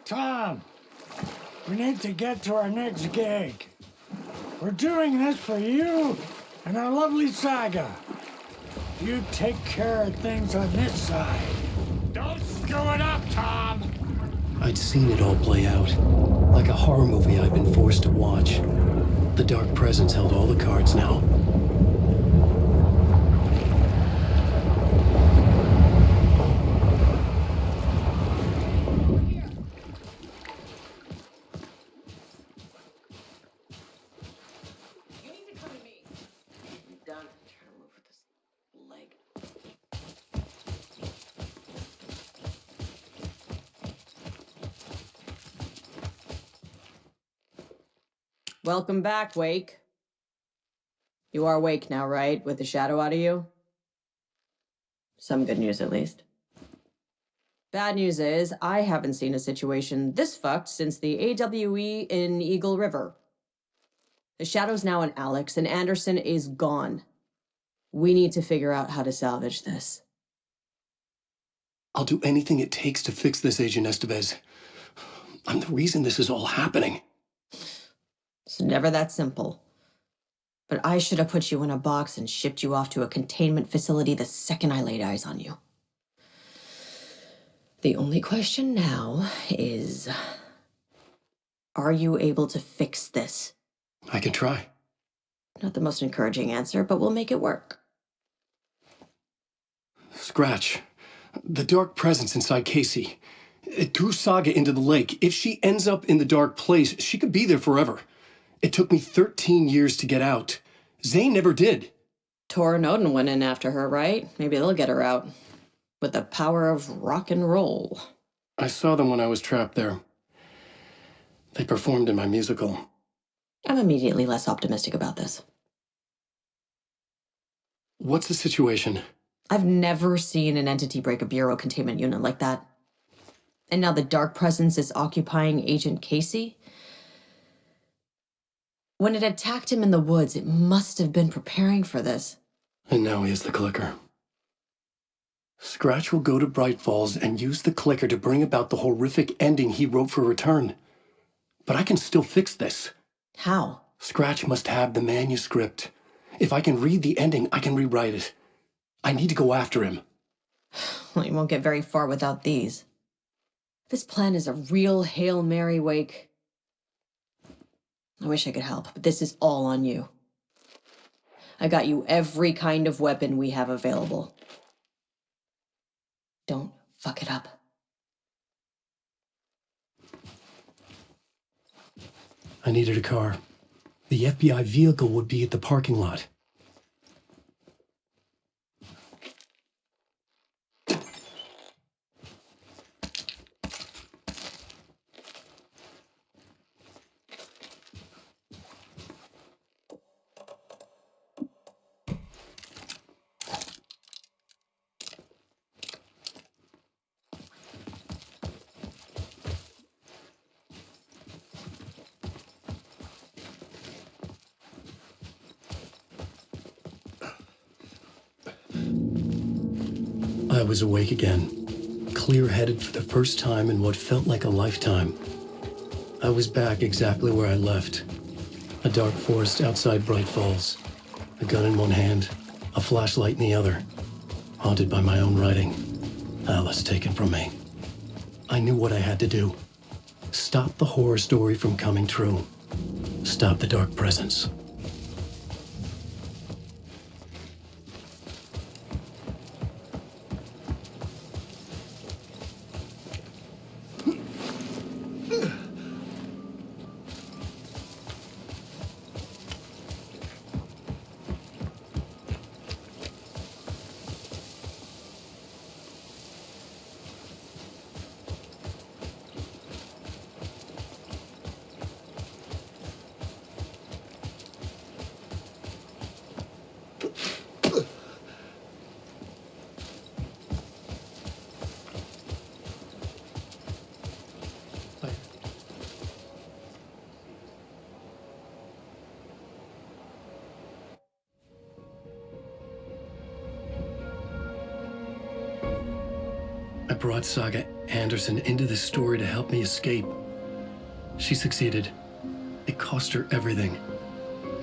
Tom, we need to get to our next gig. We're doing this for you and our lovely saga. You take care of things on this side. Don't screw it up, Tom! I'd seen it all play out. Like a horror movie I'd been forced to watch. The Dark Presence held all the cards now. Welcome back, Wake. You are awake now, right? With the shadow out of you? Some good news, at least. Bad news is, I haven't seen a situation this fucked since the AWE in Eagle River. The shadow's now in Alex, and Anderson is gone. We need to figure out how to salvage this. I'll do anything it takes to fix this, Agent Estevez. I'm the reason this is all happening. It's never that simple. But I should have put you in a box and shipped you off to a containment facility the second I laid eyes on you. The only question now is, are you able to fix this? I can try. Not the most encouraging answer, but we'll make it work. Scratch. The Dark Presence inside Casey. It threw Saga into the lake. If she ends up in the dark place, she could be there forever. It took me 13 years to get out. Zane never did. Tor and Odin went in after her, right? Maybe they'll get her out. With the power of rock and roll. I saw them when I was trapped there. They performed in my musical. I'm immediately less optimistic about this. What's the situation? I've never seen an entity break a bureau containment unit like that. And now the Dark Presence is occupying Agent Casey? When it attacked him in the woods, it must have been preparing for this. And now he has the clicker. Scratch will go to Bright Falls and use the clicker to bring about the horrific ending he wrote for Return. But I can still fix this. How? Scratch must have the manuscript. If I can read the ending, I can rewrite it. I need to go after him. Well, you won't get very far without these. This plan is a real Hail Mary, Wake. I wish I could help, but this is all on you. I got you every kind of weapon we have available. Don't fuck it up. I needed a car. The FBI vehicle would be at the parking lot. I was awake again, clear-headed for the first time in what felt like a lifetime. I was back exactly where I left. A dark forest outside Bright Falls. A gun in one hand, a flashlight in the other. Haunted by my own writing. Alice taken from me. I knew what I had to do. Stop the horror story from coming true. Stop the Dark Presence. I brought Saga Anderson into this story to help me escape. She succeeded. It cost her everything.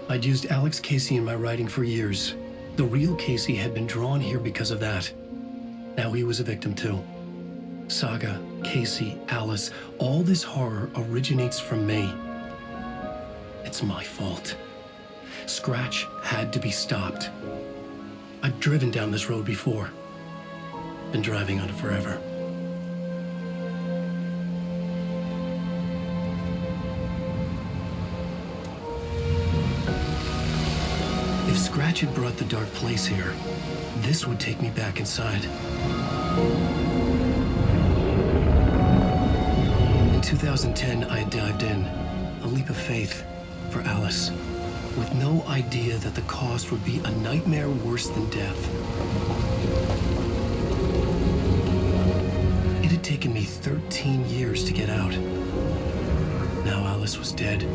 I'd used Alex Casey in my writing for years. The real Casey had been drawn here because of that. Now he was a victim too. Saga, Casey, Alice, all this horror originates from me. It's my fault. Scratch had to be stopped. I've driven down this road before. Been driving on it forever. If Scratch had brought the dark place here, this would take me back inside. In 2010, I dived in, a leap of faith for Alice, with no idea that the cost would be a nightmare worse than death. It had taken me 13 years to get out. Now Alice was dead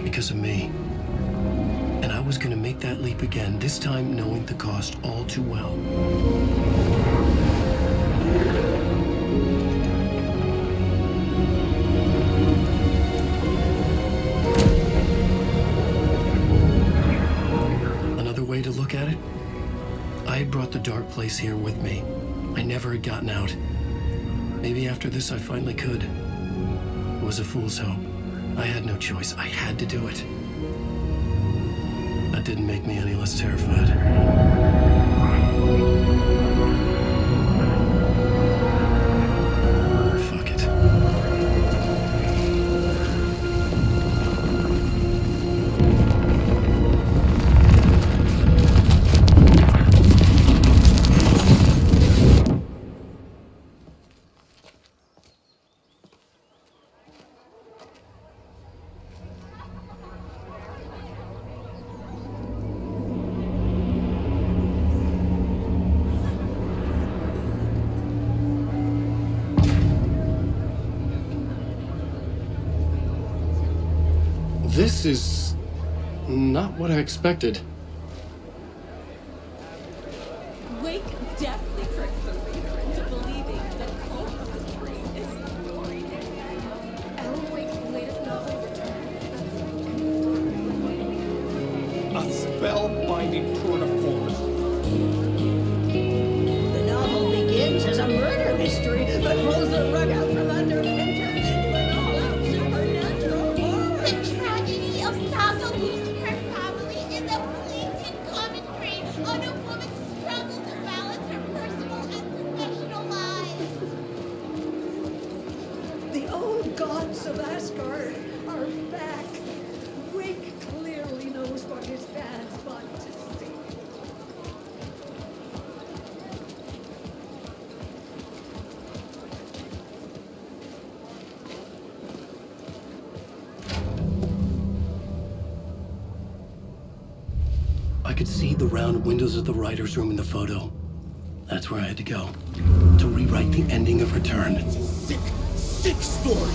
because of me. And I was gonna make that leap again, this time knowing the cost all too well. Another way to look at it, I had brought the dark place here with me. I never had gotten out. Maybe after this I finally could. It was a fool's hope. I had no choice. I had to do it. That didn't make me any less terrified. Fuck it. This is not what I expected. Wake deftly tricks the reader into believing that Cole's story is story. Alan Wake's latest novel returns. A spellbinding tour de force. The novel begins as a murder mystery, but pulls the rug out from under and turns into an all-out supernatural horror. The tragedy of Saga losing her family is a blatant commentary on a woman's struggle to balance her personal and professional lives. The old gods of Asgard are back. Wake clearly knows what his fans want to see. I could see the round windows of the writer's room in the photo. That's where I had to go, to rewrite the ending of Return. Sick, sick story.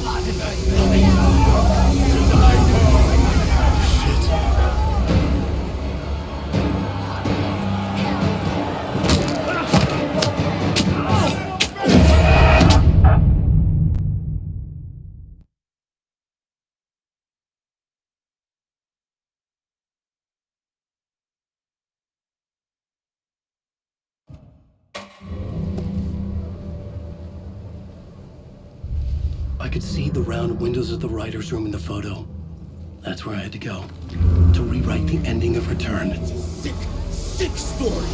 I could see the round windows of the writer's room in the photo. That's where I had to go, to rewrite the ending of Return. Sick, sick story.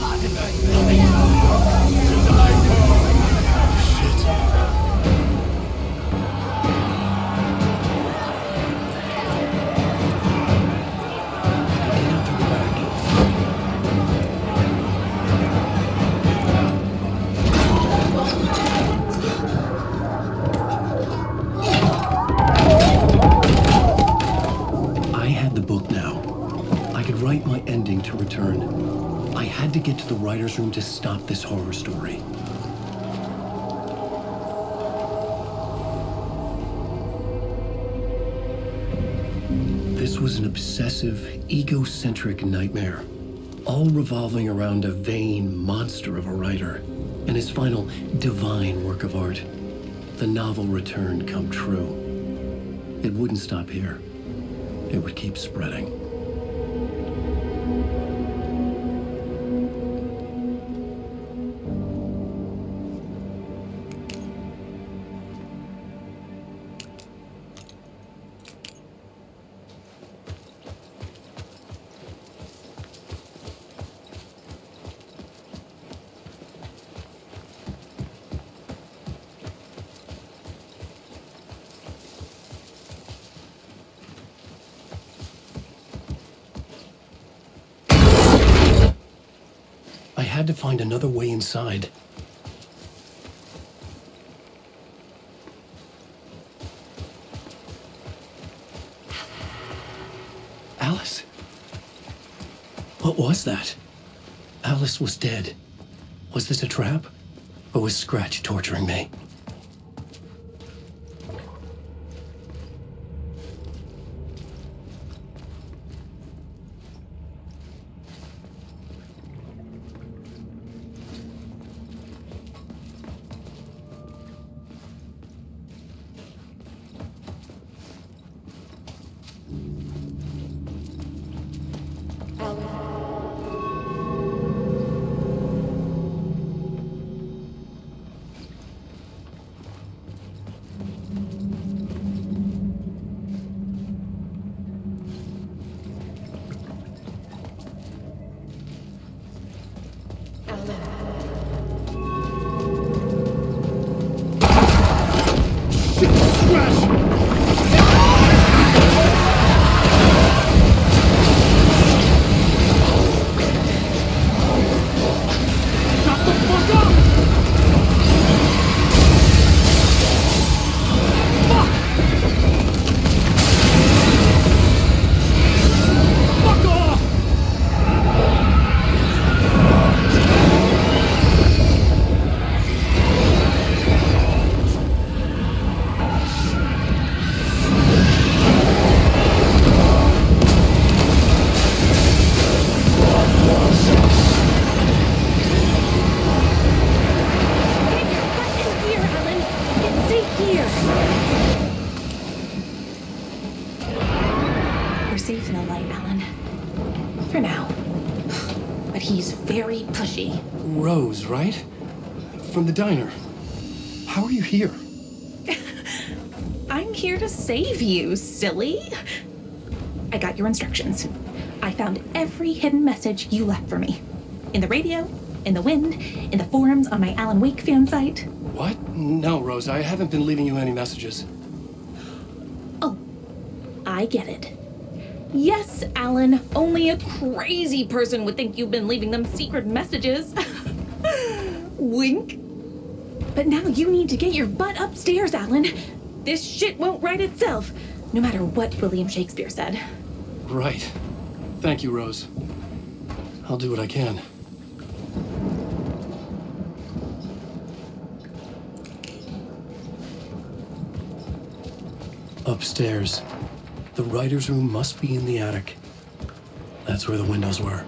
write my ending to Return. I had to get to the writer's room to stop this horror story. This was an obsessive, egocentric nightmare, all revolving around a vain monster of a writer and his final divine work of art. the novel return come true. It wouldn't stop here. It would keep spreading. I had to find another way inside. Alice? What was that? Alice was dead. Was this a trap? Or was Scratch torturing me? We're safe in the light, Alan. For now. But he's very pushy. Rose, right? From the diner. How are you here? I'm here to save you, silly. I got your instructions. I found every hidden message you left for me. In the radio, in the wind, in the forums on my Alan Wake fan site. What? No, Rose, I haven't been leaving you any messages. Oh, I get it. Yes, Alan, only a crazy person would think you've been leaving them secret messages. Wink. But now you need to get your butt upstairs, Alan. This shit won't right itself, no matter what William Shakespeare said. Right. Thank you, Rose. I'll do what I can. Upstairs. The writer's room must be in the attic. That's where the windows were.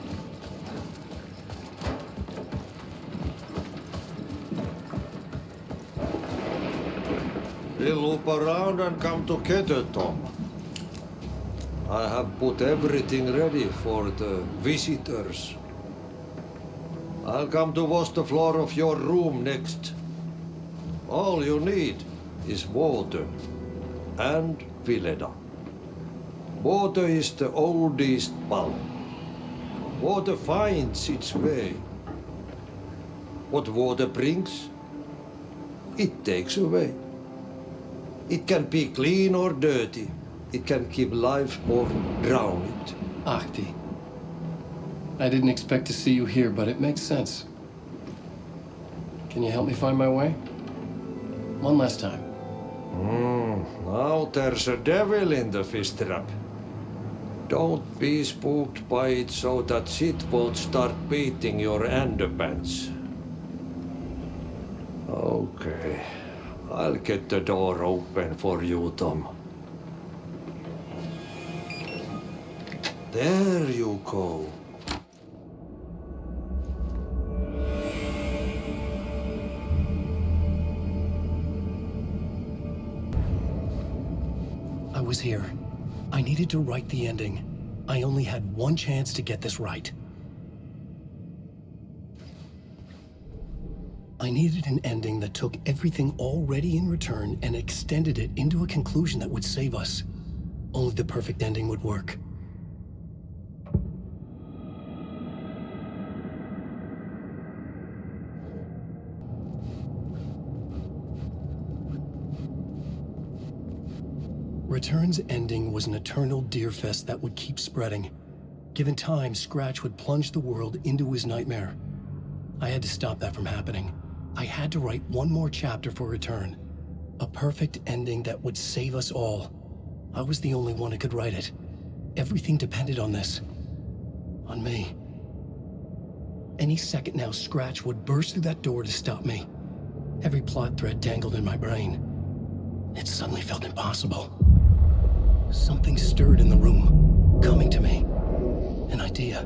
We'll loop around and come together, Tom. I have put everything ready for the visitors. I'll come to wash the floor of your room next. All you need is water and Vileda. Water is the oldest bulb. Water finds its way. What water brings, it takes away. It can be clean or dirty. It can keep life or drown it. Ahti. I didn't expect to see you here, but it makes sense. Can you help me find my way? One last time. Now there's a devil in the fish trap. Don't be spooked by it so that shit won't start beating your underpants. Okay. I'll get the door open for you, Tom. There you go. was here. I needed to write the ending. I only had one chance to get this right. I needed an ending that took everything already in return and extended it into a conclusion that would save us. Only the perfect ending would work. Return's ending was an eternal deerfest that would keep spreading. Given time, Scratch would plunge the world into his nightmare. I had to stop that from happening. I had to write one more chapter for Return. A perfect ending that would save us all. I was the only one who could write it. Everything depended on this. On me. Any second now, Scratch would burst through that door to stop me. Every plot thread tangled in my brain. It suddenly felt impossible. Something stirred in the room, coming to me. An idea.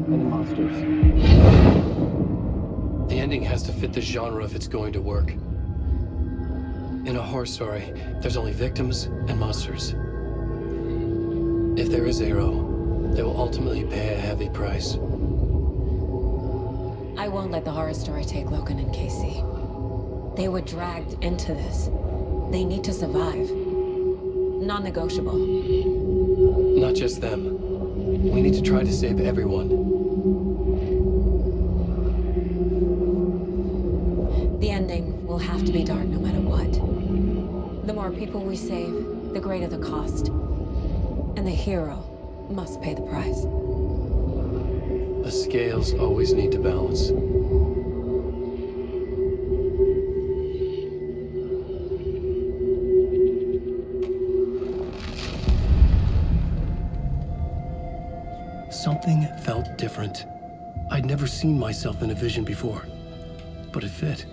Any monsters? The ending has to fit the genre if it's going to work. In a horror story, there's only victims and monsters. If there is Arrow, they will ultimately pay a heavy price. I won't let the horror story take Logan and Casey. They were dragged into this. They need to survive. Non-negotiable. Not just them. We need to try to save everyone. The ending will have to be dark no matter what. The more people we save, the greater the cost. And the hero must pay the price. The scales always need to balance. Something felt different. I'd never seen myself in a vision before, but it fit.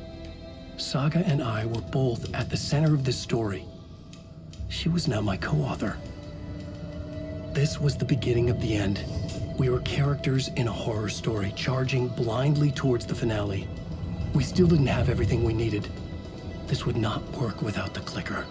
Saga and I were both at the center of this story. She was now my co-author. This was the beginning of the end. We were characters in a horror story, charging blindly towards the finale. We still didn't have everything we needed. This would not work without the clicker.